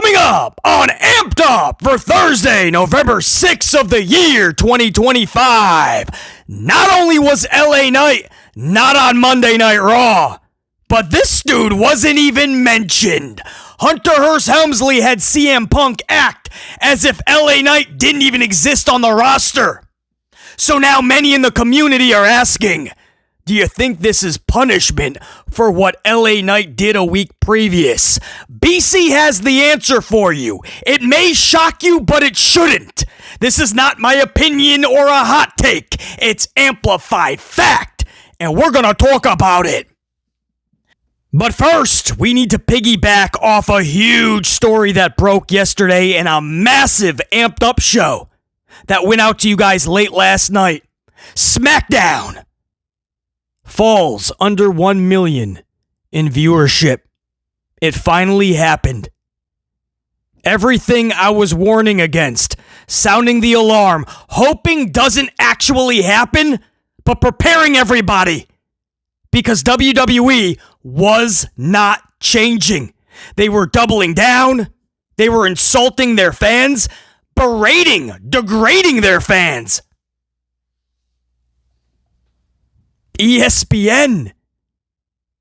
Coming up on Amped Up for Thursday, November 6th of the year 2025. Not only was LA Knight not on Monday Night Raw, but this dude wasn't even mentioned. Hunter Hearst Helmsley had CM Punk act as if LA Knight didn't even exist on the roster. So now many in the community are asking, do you think this is punishment for what LA Knight did a week previous? BC has the answer for you. It may shock you, but it shouldn't. This is not my opinion or a hot take. It's amplified fact, and we're going to talk about it. But first, we need to piggyback off a huge story that broke yesterday in a massive amped up show that went out to you guys late last night. Smackdown falls under 1 million in viewership. It finally happened. Everything I was warning against, sounding the alarm, hoping doesn't actually happen, but preparing everybody. Because WWE was not changing. They were doubling down. They were insulting their fans, berating, degrading their fans. ESPN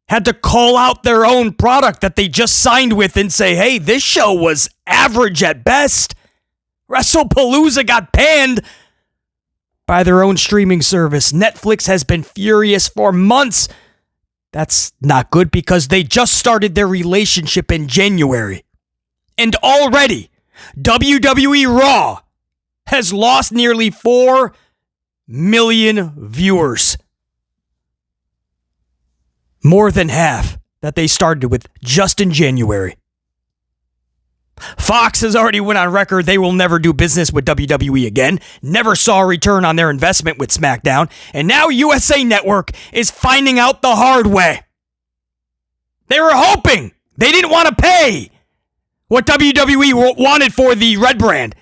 had to call out their own product that they just signed with and say, hey, this show was average at best. WrestlePalooza got banned by their own streaming service. Netflix has been furious for months. That's not good because they just started their relationship in January. And already, WWE Raw has lost nearly 4 million viewers. More than half that they started with just in January. Fox has already went on record they will never do business with WWE again, never saw a return on their investment with Smackdown, and now USA Network is finding out the hard way. They were hoping they didn't want to pay what WWE wanted for the Red Brand.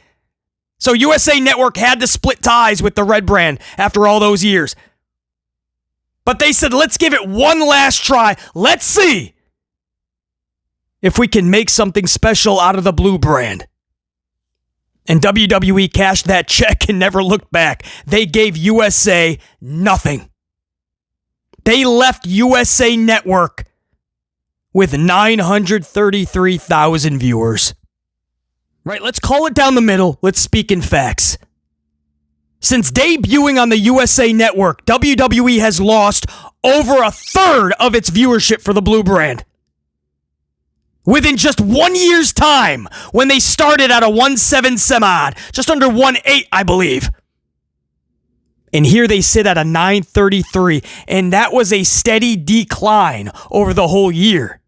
So USA Network had to split ties with the Red Brand after all those years. But they said, let's give it one last try. Let's see if we can make something special out of the Blue Brand. And WWE cashed that check and never looked back. They gave USA nothing. They left USA Network with 933,000 viewers. Right, let's call it down the middle. Let's speak in facts. Since debuting on the USA Network, WWE has lost over a third of its viewership for the Blue Brand. Within just 1 year's time, when they started at a 1.7 some odd, just under 1.8, I believe. And here they sit at a 933, and that was a steady decline over the whole year.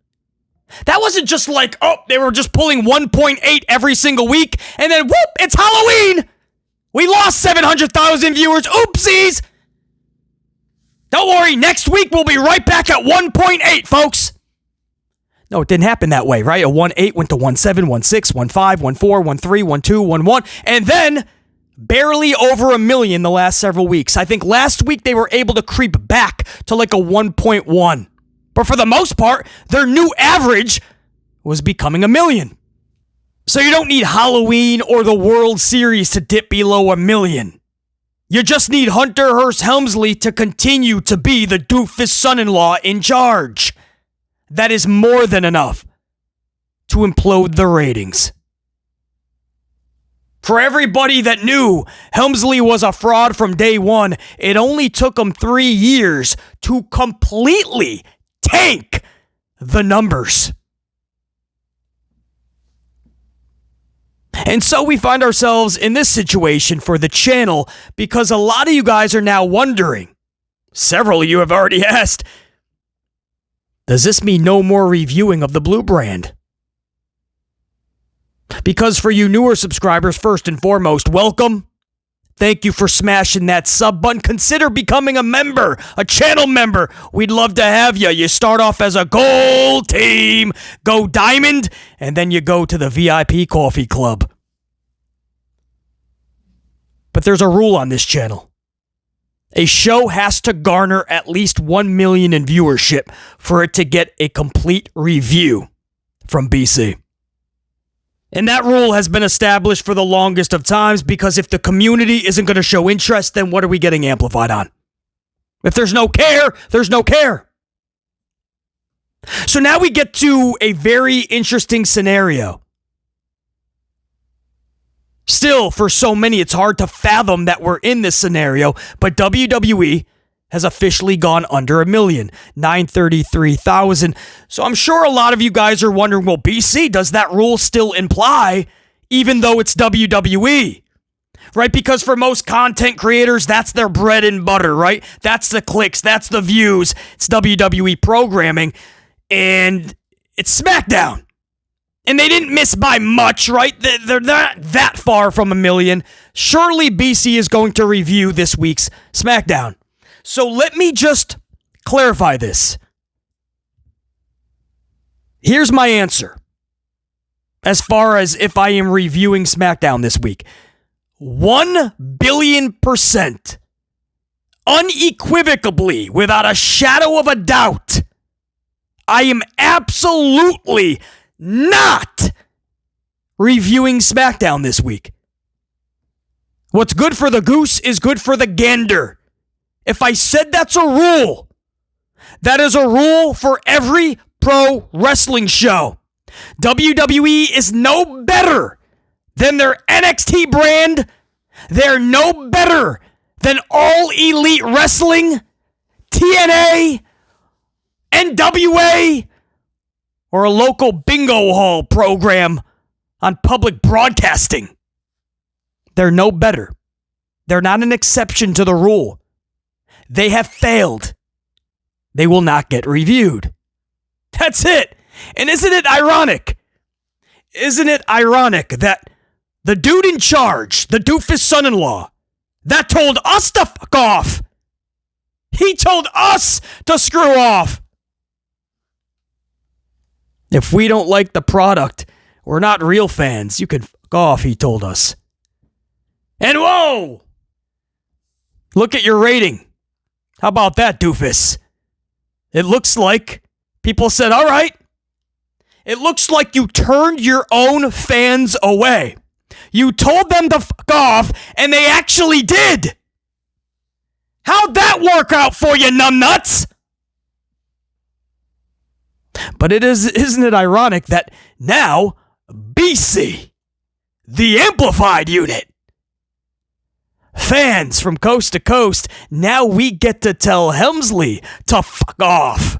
That wasn't just like, oh, they were just pulling 1.8 every single week, and then whoop, it's Halloween! We lost 700,000 viewers. Oopsies! Don't worry, next week we'll be right back at 1.8, folks. No, it didn't happen that way, right? A 1.8 went to 1.7, 1.6, 1.5, 1.4, 1.3, 1.2, 1.1, and then barely over 1 million the last several weeks. I think last week they were able to creep back to like a 1.1. But for the most part, their new average was becoming 1 million. So you don't need Halloween or the World Series to dip below 1 million. You just need Hunter Hearst Helmsley to continue to be the doofus son-in-law in charge. That is more than enough to implode the ratings. For everybody that knew Helmsley was a fraud from day one, it only took him 3 years to completely tank the numbers. And so we find ourselves in this situation for the channel because a lot of you guys are now wondering, several of you have already asked, does this mean no more reviewing of the Blue Brand? Because for you newer subscribers, first and foremost, welcome. Thank you for smashing that sub button. Consider becoming a member, a channel member. We'd love to have you. You start off as a gold team, go diamond, and then you go to the VIP coffee club. But there's a rule on this channel. A show has to garner at least 1 million in viewership for it to get a complete review from BC. And that rule has been established for the longest of times because if the community isn't going to show interest, then what are we getting amplified on? If there's no care, there's no care. So now we get to a very interesting scenario. Still, for so many, it's hard to fathom that we're in this scenario, but WWE has officially gone under 1 million, 933,000. So I'm sure a lot of you guys are wondering, well, BC, does that rule still imply even though it's WWE? Right? Because for most content creators, that's their bread and butter, right? That's the clicks, that's the views. It's WWE programming, and it's Smackdown. And they didn't miss by much, right? They're not that far from 1 million. Surely BC is going to review this week's Smackdown. So let me just clarify this. Here's my answer. As far as if I am reviewing Smackdown this week. 1,000,000,000%. Unequivocally, without a shadow of a doubt. I am absolutely not reviewing Smackdown this week. What's good for the goose is good for the gander. If I said that's a rule, that is a rule for every pro wrestling show. WWE is no better than their NXT brand. They're no better than All Elite Wrestling, TNA, NWA, or a local bingo hall program on public broadcasting. They're no better. They're not an exception to the rule. They have failed. They will not get reviewed. That's it. And isn't it ironic? Isn't it ironic that the dude in charge, the doofus son-in-law, that told us to fuck off, he told us to screw off. If we don't like the product, we're not real fans. You can fuck off, he told us. And whoa! Look at your rating. How about that, doofus? It looks like people said, all right. It looks like you turned your own fans away. You told them to fuck off, and they actually did. How'd that work out for you, numbnuts? But isn't it ironic that now BC, the amplified unit, fans from coast to coast, now we get to tell Helmsley to fuck off.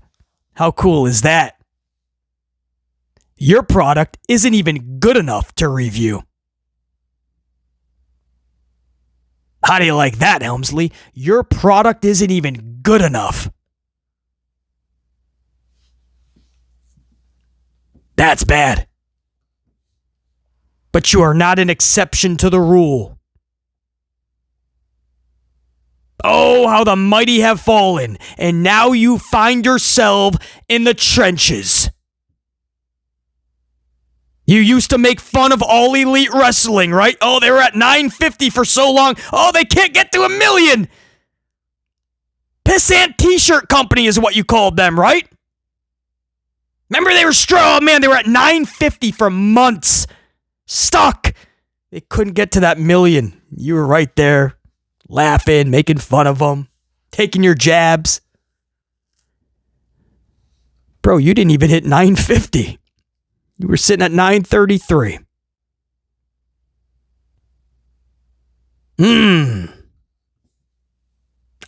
How cool is that? Your product isn't even good enough to review. How do you like that, Helmsley? Your product isn't even good enough. That's bad. But you are not an exception to the rule. Oh, how the mighty have fallen, and now you find yourself in the trenches. You used to make fun of All Elite Wrestling, right? Oh, they were at 950 for so long. Oh, they can't get to 1 million. Pissant T-shirt company is what you called them, right? Remember they were strong, man, they were at 950 for months. Stuck. They couldn't get to that 1 million. You were right there. Laughing, making fun of them, taking your jabs. Bro, you didn't even hit 950. You were sitting at 933.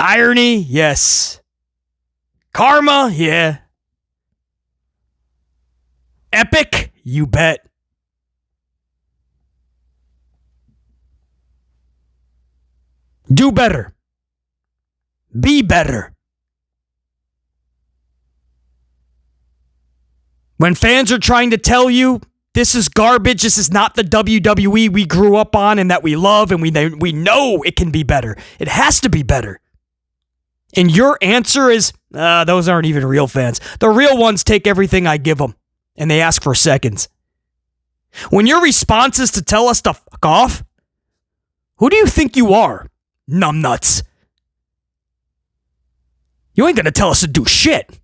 Irony, yes. Karma, yeah. Epic, you bet. Do better. Be better. When fans are trying to tell you this is garbage, this is not the WWE we grew up on and that we love and we know it can be better. It has to be better. And your answer is, those aren't even real fans. The real ones take everything I give them and they ask for seconds. When your response is to tell us to fuck off, who do you think you are? Numbnuts. You ain't gonna tell us to do shit.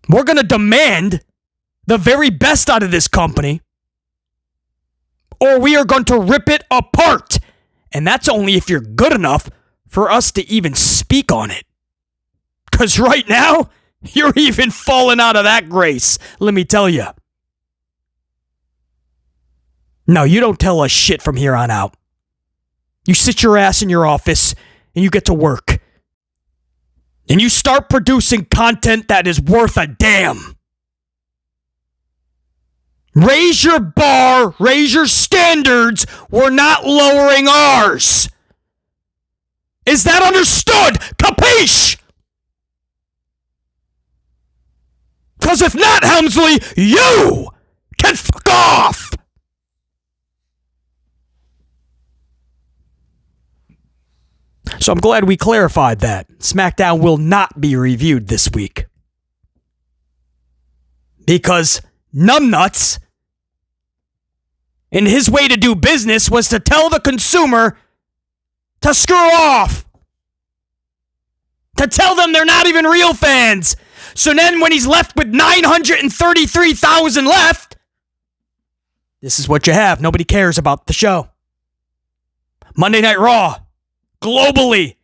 We're gonna demand the very best out of this company, or we are going to rip it apart. And that's only if you're good enough for us to even speak on it. Because right now, you're even falling out of that grace, let me tell you. No, you don't tell us shit from here on out. You sit your ass in your office and you get to work. And you start producing content that is worth a damn. Raise your bar, raise your standards. We're not lowering ours. Is that understood? Capiche? Because if not, Helmsley, you can fuck off. So I'm glad we clarified that. Smackdown will not be reviewed this week. Because Numbnuts, and his way to do business was to tell the consumer to screw off. To tell them they're not even real fans. So then when he's left with 933,000 left, this is what you have. Nobody cares about the show. Monday Night Raw, globally,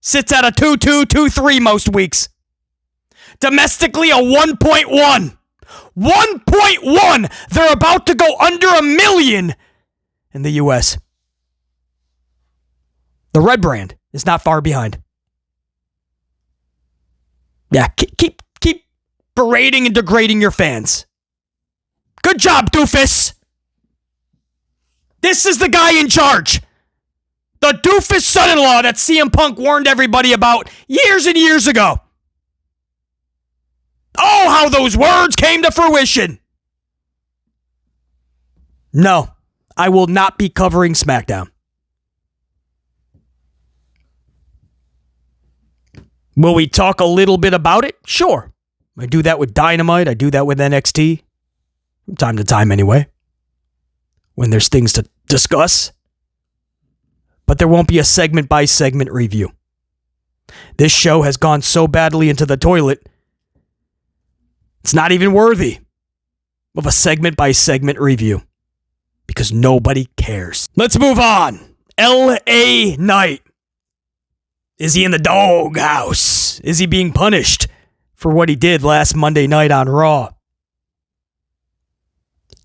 sits at a 2.2, 2.3 most weeks. Domestically, a 1.1. 1.1! They're about to go under 1 million in the U.S. The Red brand is not far behind. Yeah, keep berating and degrading your fans. Good job, doofus! This is the guy in charge. The doofus son-in-law that CM Punk warned everybody about years and years ago. Oh, how those words came to fruition. No, I will not be covering Smackdown. Will we talk a little bit about it? Sure. I do that with Dynamite. I do that with NXT. From time to time anyway. When there's things to discuss. But there won't be a segment-by-segment review. This show has gone so badly into the toilet, it's not even worthy of a segment-by-segment review. Because nobody cares. Let's move on. LA Knight. Is he in the doghouse? Is he being punished for what he did last Monday night on Raw?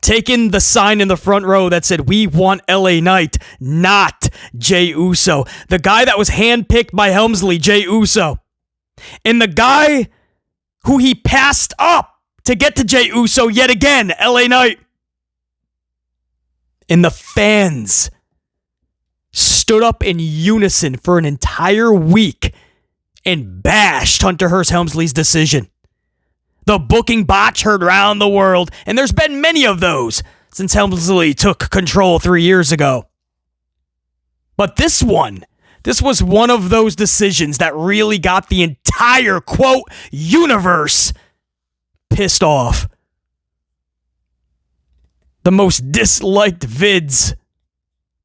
Taking the sign in the front row that said, "We want LA Knight," not Jey Uso. The guy that was handpicked by Helmsley, Jey Uso. And the guy who he passed up to get to Jey Uso yet again, LA Knight. And the fans stood up in unison for an entire week and bashed Hunter Hearst Helmsley's decision. The booking botch heard round the world, and there's been many of those since Helmsley took control 3 years ago. But this was one of those decisions that really got the entire, quote, universe pissed off. The most disliked vids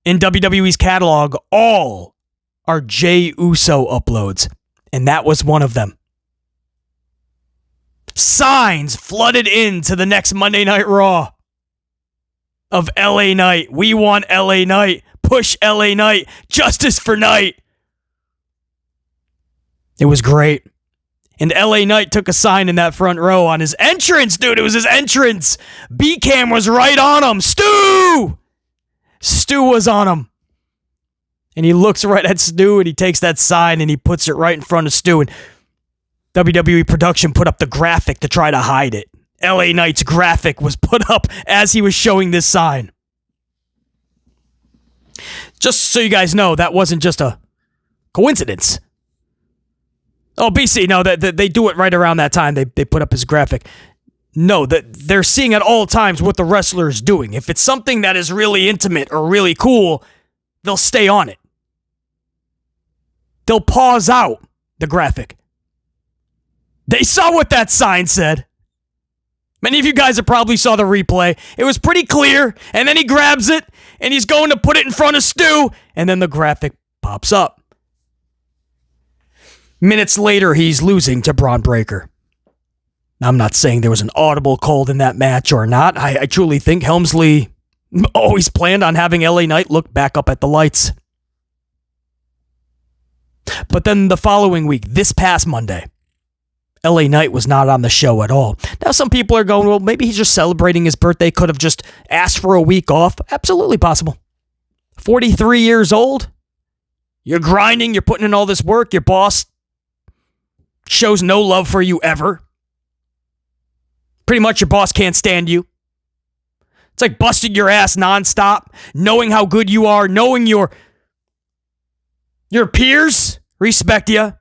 in WWE's catalog all are Jey Uso uploads, and that was one of them. Signs flooded into the next Monday Night Raw of LA Knight. We want LA Knight. Push LA Knight. Justice for Knight. It was great. And LA Knight took a sign in that front row on his entrance, dude. It was his entrance. B-Cam was right on him. Stu was on him. And he looks right at Stu and he takes that sign and he puts it right in front of Stu. And WWE production put up the graphic to try to hide it. LA Knight's graphic was put up as he was showing this sign. Just so you guys know, that wasn't just a coincidence. Oh, BC, no, they do it right around that time. They put up his graphic. No, they're seeing at all times what the wrestler is doing. If it's something that is really intimate or really cool, they'll stay on it. They'll pause out the graphic. They saw what that sign said. Many of you guys have probably saw the replay. It was pretty clear, and then he grabs it, and he's going to put it in front of Stu, and then the graphic pops up. Minutes later, he's losing to Braun Breaker. I'm not saying there was an audible called in that match or not. I truly think Helmsley always planned on having LA Knight look back up at the lights. But then the following week, this past Monday, LA Knight was not on the show at all. Now some people are going, well, maybe he's just celebrating his birthday, could have just asked for a week off. Absolutely possible. 43 years old. You're grinding, you're putting in all this work, your boss shows no love for you ever. Pretty much your boss can't stand you. It's like busting your ass nonstop, knowing how good you are, knowing your peers respect you.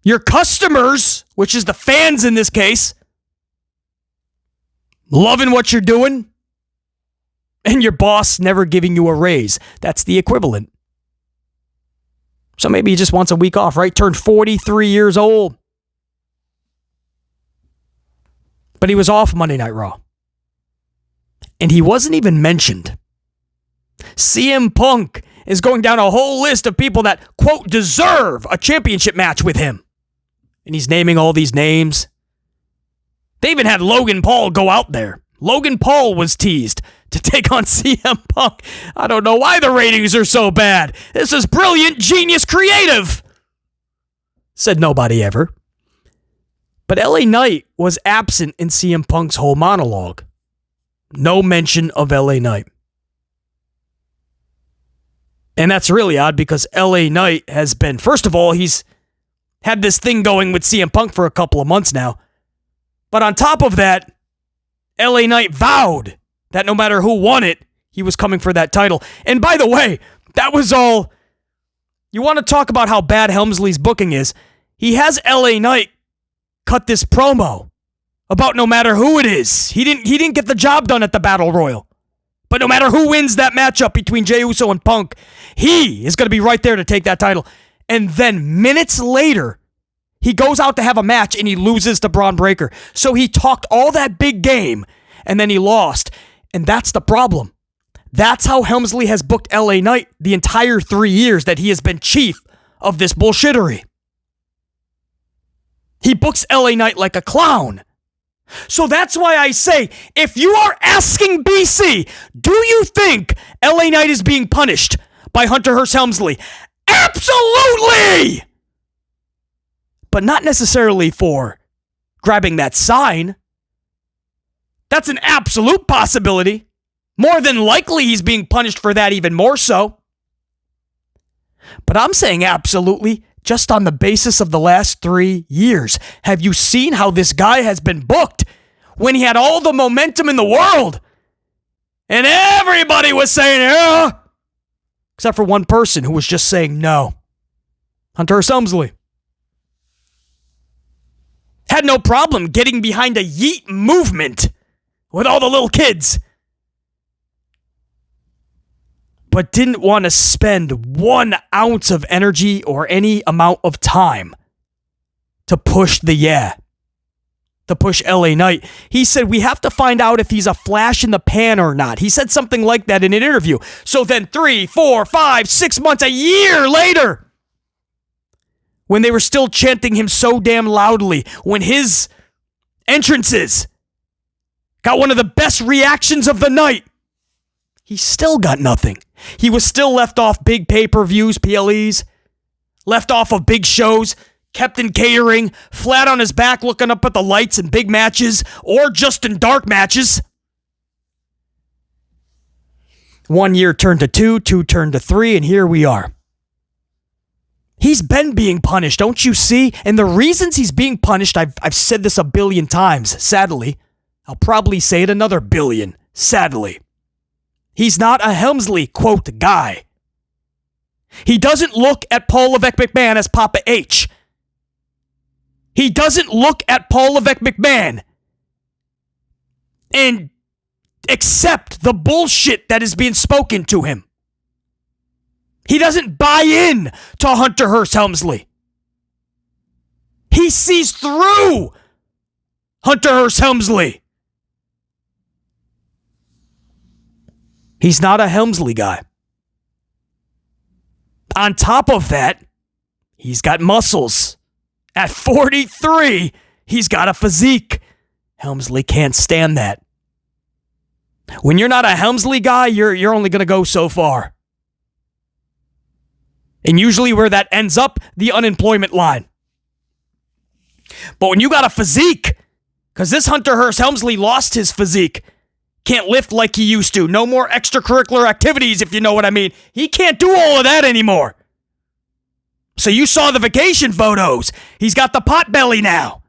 Your customers, which is the fans in this case, loving what you're doing. And your boss never giving you a raise. That's the equivalent. So maybe he just wants a week off, right? Turned 43 years old. But he was off Monday Night Raw. And he wasn't even mentioned. CM Punk is going down a whole list of people that, quote, deserve a championship match with him. And he's naming all these names. They even had Logan Paul go out there. Logan Paul was teased to take on CM Punk. I don't know why the ratings are so bad. This is brilliant, genius, creative. Said nobody ever. But LA Knight was absent in CM Punk's whole monologue. No mention of LA Knight. And that's really odd because LA Knight has been, first of all, he's had this thing going with CM Punk for a couple of months now. But on top of that, LA Knight vowed that no matter who won it, he was coming for that title. And by the way, that was all. You want to talk about how bad Helmsley's booking is? He has LA Knight cut this promo about no matter who it is. He didn't get the job done at the Battle Royal. But no matter who wins that matchup between Jey Uso and Punk, he is going to be right there to take that title. And then minutes later, he goes out to have a match and he loses to Braun Breaker. So he talked all that big game and then he lost. And that's the problem. That's how Helmsley has booked LA Knight the entire 3 years that he has been chief of this bullshittery. He books LA Knight like a clown. So that's why I say, if you are asking BC, do you think LA Knight is being punished by Hunter Hearst Helmsley? Absolutely! But not necessarily for grabbing that sign. That's an absolute possibility. More than likely he's being punished for that even more so. But I'm saying absolutely just on the basis of the last 3 years. Have you seen how this guy has been booked when he had all the momentum in the world? And everybody was saying, yeah. Except for one person who was just saying no. Hunter Hearst Helmsley. Had no problem getting behind a yeet movement with all the little kids. But didn't want to spend 1 ounce of energy or any amount of time to push to push LA Knight. He said, we have to find out if he's a flash in the pan or not. He said something like that in an interview. So then 3, 4, 5, 6 months, a year later, when they were still chanting him so damn loudly, when his entrances got one of the best reactions of the night, he still got nothing. He was still left off big pay-per-views, PLEs, left off of big shows, kept in catering, flat on his back looking up at the lights in big matches or just in dark matches. 1 year turned to 2, 2 turned to 3, and here we are. He's been being punished, don't you see? And the reasons he's being punished, I've said this a billion times, sadly. I'll probably say it another billion, sadly. He's not a Helmsley, quote, guy. He doesn't look at Paul Levesque McMahon as Papa H. He doesn't look at Paul Levesque McMahon and accept the bullshit that is being spoken to him. He doesn't buy in to Hunter Hearst Helmsley. He sees through Hunter Hearst Helmsley. He's not a Helmsley guy. On top of that, he's got muscles. At 43, He's got a physique. Helmsley can't stand that. When you're not a Helmsley guy, you're only going to go so far. And usually where that ends up, the unemployment line. But when you got a physique, because this Hunter Hearst Helmsley lost his physique, can't lift like he used to, no more extracurricular activities, if you know what I mean. He can't do all of that anymore. So you saw the vacation photos. He's got the pot belly now.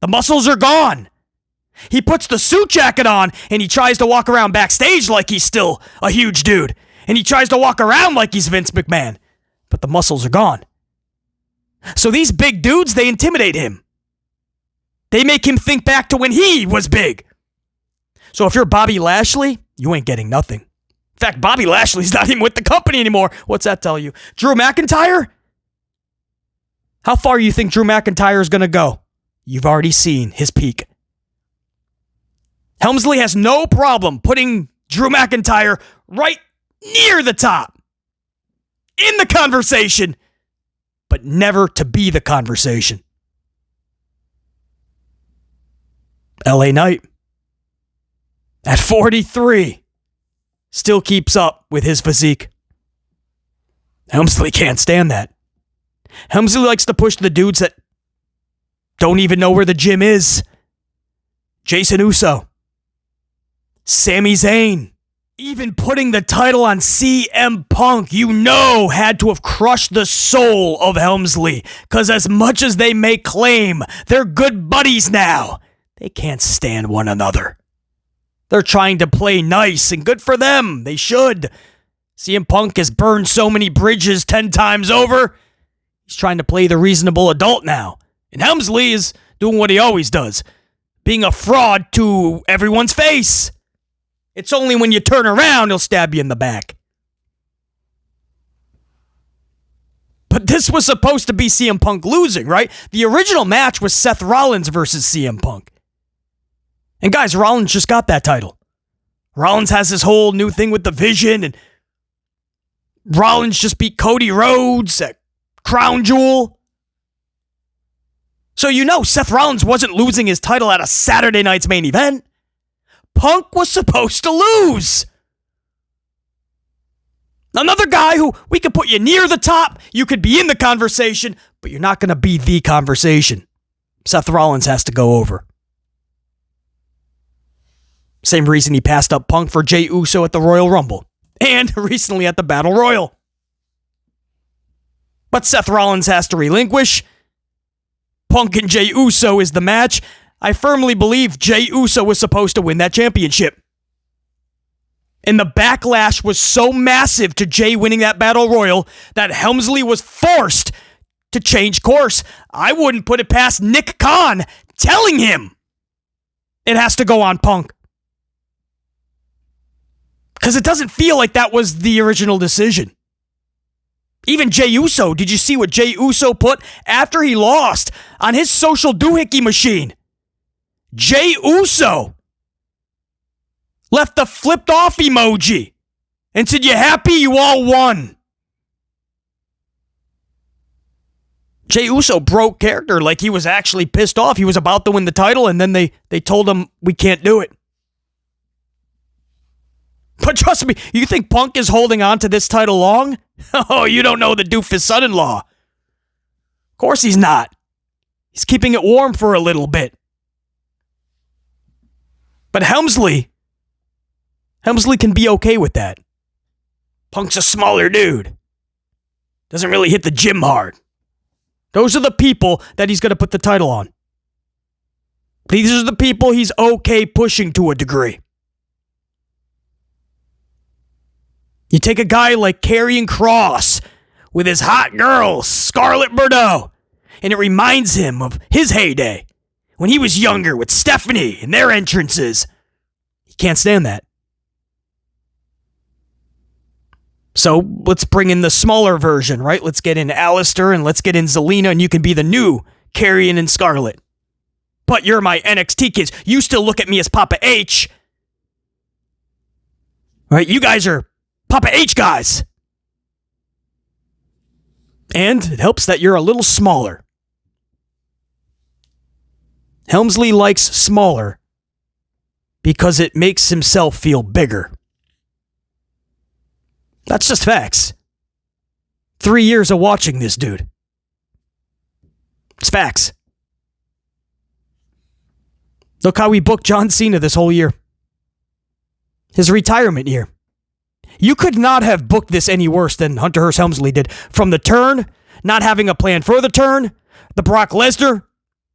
The muscles are gone. He puts the suit jacket on and he tries to walk around backstage like he's still a huge dude. And he tries to walk around like he's Vince McMahon. But the muscles are gone. So these big dudes, they intimidate him. They make him think back to when he was big. So if you're Bobby Lashley, you ain't getting nothing. In fact, Bobby Lashley's not even with the company anymore. What's that tell you? Drew McIntyre? How far you think Drew McIntyre is going to go? You've already seen his peak. Helmsley has no problem putting Drew McIntyre right near the top. In the conversation, but never to be the conversation. LA Knight, at 43, still keeps up with his physique. Helmsley can't stand that. Helmsley likes to push the dudes that don't even know where the gym is. Jason Uso, Sami Zayn, even putting the title on CM Punk, had to have crushed the soul of Helmsley. Because as much as they may claim they're good buddies now, they can't stand one another. They're trying to play nice, and good for them. They should. CM Punk has burned so many bridges 10 times over. He's trying to play the reasonable adult now. And Helmsley is doing what he always does, being a fraud to everyone's face. It's only when you turn around he'll stab you in the back. But this was supposed to be CM Punk losing, right? The original match was Seth Rollins versus CM Punk. And guys, Rollins just got that title. Rollins has this whole new thing with the Vision, and Rollins just beat Cody Rhodes at Crown Jewel. So Seth Rollins wasn't losing his title at a Saturday night's main event. Punk was supposed to lose. Another guy who we could put you near the top, you could be in the conversation, but you're not going to be the conversation. Seth Rollins has to go over. Same reason he passed up Punk for Jey Uso at the Royal Rumble. And recently at the Battle Royal. But Seth Rollins has to relinquish. Punk and Jey Uso is the match. I firmly believe Jey Uso was supposed to win that championship. And the backlash was so massive to Jey winning that Battle Royal that Helmsley was forced to change course. I wouldn't put it past Nick Khan telling him it has to go on Punk. Because it doesn't feel like that was the original decision. Even Jey Uso, did you see what Jey Uso put after he lost on his social doohickey machine? Jey Uso left the flipped off emoji and said, "You happy? You all won." Jey Uso broke character, like he was actually pissed off. He was about to win the title, and then they told him, "We can't do it." But trust me, you think Punk is holding on to this title long? Oh, you don't know the doofus son-in-law. Of course he's not. He's keeping it warm for a little bit. But Helmsley can be okay with that. Punk's a smaller dude. Doesn't really hit the gym hard. Those are the people that he's going to put the title on. These are the people he's okay pushing to a degree. You take a guy like Karrion Kross with his hot girl, Scarlett Bordeaux, and it reminds him of his heyday when he was younger with Stephanie and their entrances. He can't stand that. So let's bring in the smaller version, right? Let's get in Alistair and let's get in Zelina, and you can be the new Karrion and Scarlett. But you're my NXT kids. You still look at me as Papa H. Right? You guys are Papa H guys. And it helps that you're a little smaller. Helmsley likes smaller because it makes himself feel bigger. That's just facts. 3 years of watching this dude. It's facts. Look how he booked John Cena this whole year. His retirement year. You could not have booked this any worse than Hunter Hearst Helmsley did. From the turn, not having a plan for the turn, the Brock Lesnar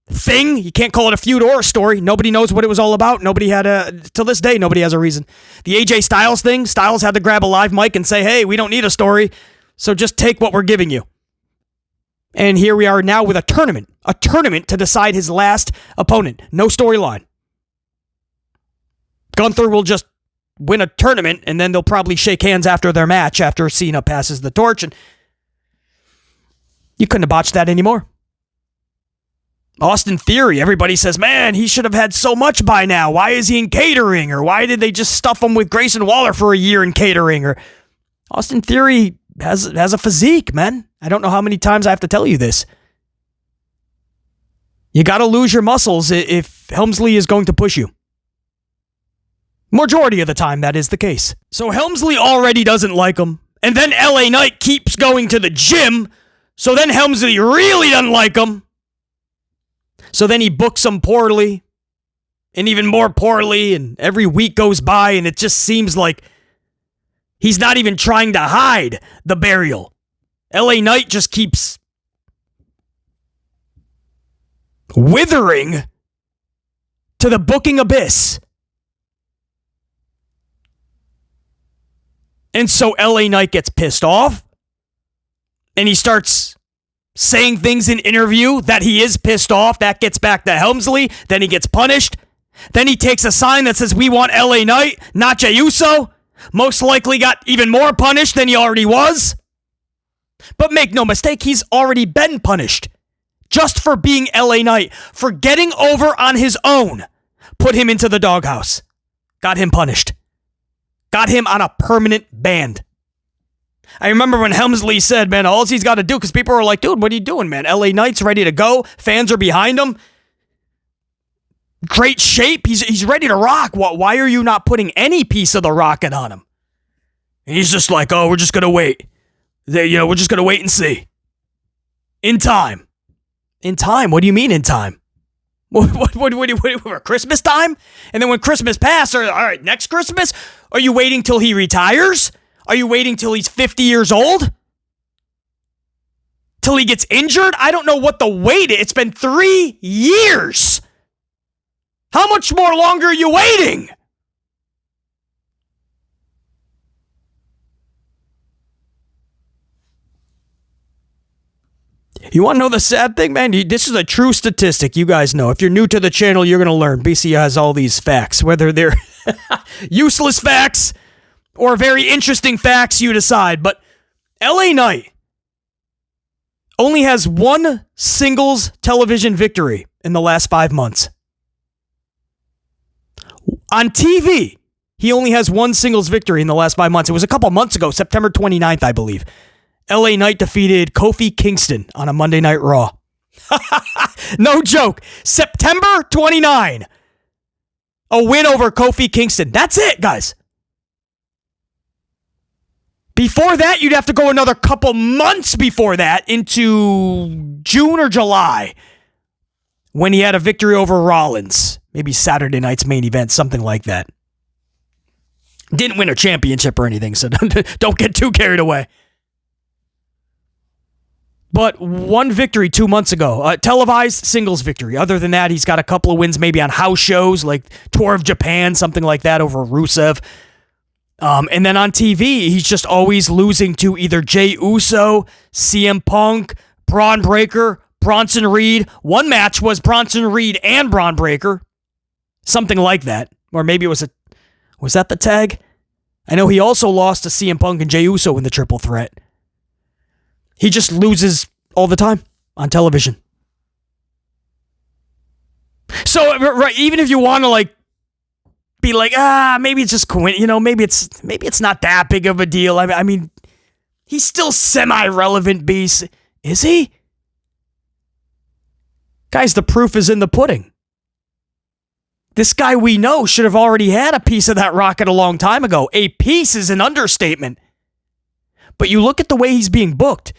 thing. You can't call it a feud or a story. Nobody knows what it was all about. Till this day, nobody has a reason. The AJ Styles thing, Styles had to grab a live mic and say, hey, we don't need a story, so just take what we're giving you. And here we are now with a tournament to decide his last opponent. No storyline. Gunther will just win a tournament, and then they'll probably shake hands after their match after Cena passes the torch, and you couldn't have botched that anymore. Austin Theory, everybody says, man, he should have had so much by now. Why is he in catering? Or why did they just stuff him with Grayson Waller for a year in catering? Or Austin Theory has a physique, man. I don't know how many times I have to tell you this. You got to lose your muscles if Helmsley is going to push you. Majority of the time, that is the case. So Helmsley already doesn't like him. And then LA Knight keeps going to the gym. So then Helmsley really doesn't like him. So then he books him poorly. And even more poorly. And every week goes by and it just seems like he's not even trying to hide the burial. LA Knight just keeps withering to the booking abyss. And so LA Knight gets pissed off. And he starts saying things in interview that he is pissed off. That gets back to Helmsley. Then he gets punished. Then he takes a sign that says, we want LA Knight, not Jey Uso. Most likely got even more punished than he already was. But make no mistake, he's already been punished. Just for being LA Knight. For getting over on his own. Put him into the doghouse. Got him punished. Got him on a permanent ban. I remember when Helmsley said, man, all he's got to do, because people were like, dude, what are you doing, man? LA Knight's ready to go. Fans are behind him. Great shape. He's ready to rock. Why are you not putting any piece of the rocket on him? And he's just like, oh, we're just going to wait. We're just going to wait and see. In time. In time? What do you mean in time? What for Christmas time? And then when Christmas passed, all right, next Christmas? Are you waiting till he retires? Are you waiting till he's 50 years old? Till he gets injured? I don't know what the wait is. It's been 3 years. How much more longer are you waiting? You want to know the sad thing, man? This is a true statistic. You guys know. If you're new to the channel, you're going to learn. BC has all these facts. Whether they're useless facts or very interesting facts, you decide. But LA Knight only has one singles television victory in the last 5 months. On TV, he only has one singles victory in the last 5 months. It was a couple months ago, September 29th, I believe. LA Knight defeated Kofi Kingston on a Monday Night Raw. No joke. September 29. A win over Kofi Kingston. That's it, guys. Before that, you'd have to go another couple months before that into June or July when he had a victory over Rollins. Maybe Saturday night's main event, something like that. Didn't win a championship or anything, so don't get too carried away. But one victory 2 months ago, televised singles victory. Other than that, he's got a couple of wins maybe on house shows like Tour of Japan, something like that over Rusev. And then on TV, he's just always losing to either Jey Uso, CM Punk, Braun Breaker, Bronson Reed. One match was Bronson Reed and Braun Breaker. Something like that. Or maybe it was that the tag? I know he also lost to CM Punk and Jey Uso in the triple threat. He just loses all the time on television. So, right, even if you want to be like, maybe it's just maybe it's not that big of a deal. I mean, he's still semi-relevant, beast. Is he? Guys, the proof is in the pudding. This guy we know should have already had a piece of that rocket a long time ago. A piece is an understatement. But you look at the way he's being booked.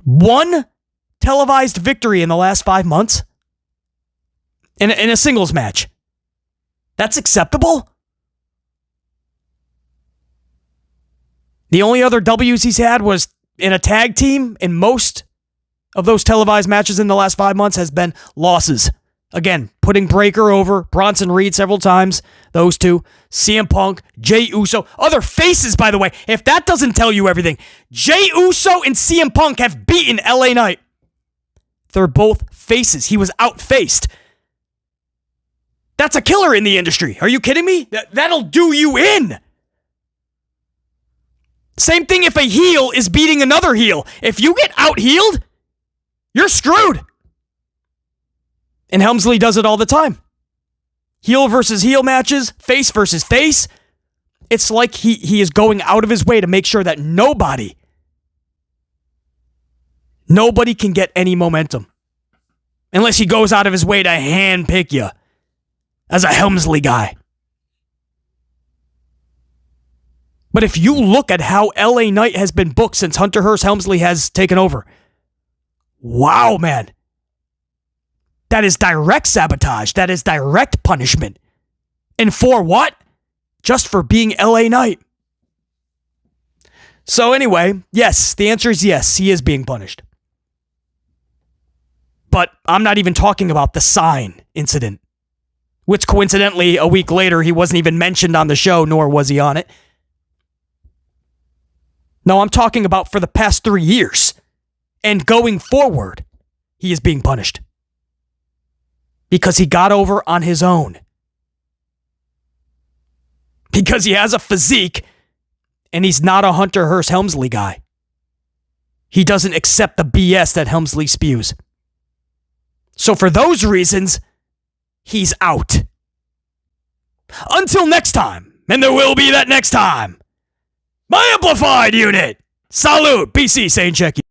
One televised victory in the last 5 months in a singles match. That's acceptable? The only other W's he's had was in a tag team, and most of those televised matches in the last 5 months has been losses. Again, putting Breaker over, Bronson Reed several times, those two, CM Punk, Jey Uso, other faces, by the way. If that doesn't tell you everything, Jey Uso and CM Punk have beaten LA Knight. They're both faces. He was outfaced. That's a killer in the industry. Are you kidding me? That'll do you in. Same thing if a heel is beating another heel. If you get out-heeled, you're screwed. And Helmsley does it all the time. Heel versus heel matches, face versus face. It's like he is going out of his way to make sure that nobody can get any momentum. Unless he goes out of his way to handpick you as a Helmsley guy. But if you look at how LA Knight has been booked since Hunter Hearst Helmsley has taken over, wow, man. That is direct sabotage. That is direct punishment. And for what? Just for being LA Knight. So anyway, yes, the answer is yes, he is being punished. But I'm not even talking about the sign incident, which coincidentally, a week later, he wasn't even mentioned on the show, nor was he on it. No, I'm talking about for the past 3 years. And going forward, he is being punished. Because he got over on his own. Because he has a physique and he's not a Hunter Hearst Helmsley guy. He doesn't accept the BS that Helmsley spews. So for those reasons, he's out. Until next time, and there will be that next time. My Amplified Unit! Salute! BC saying check you.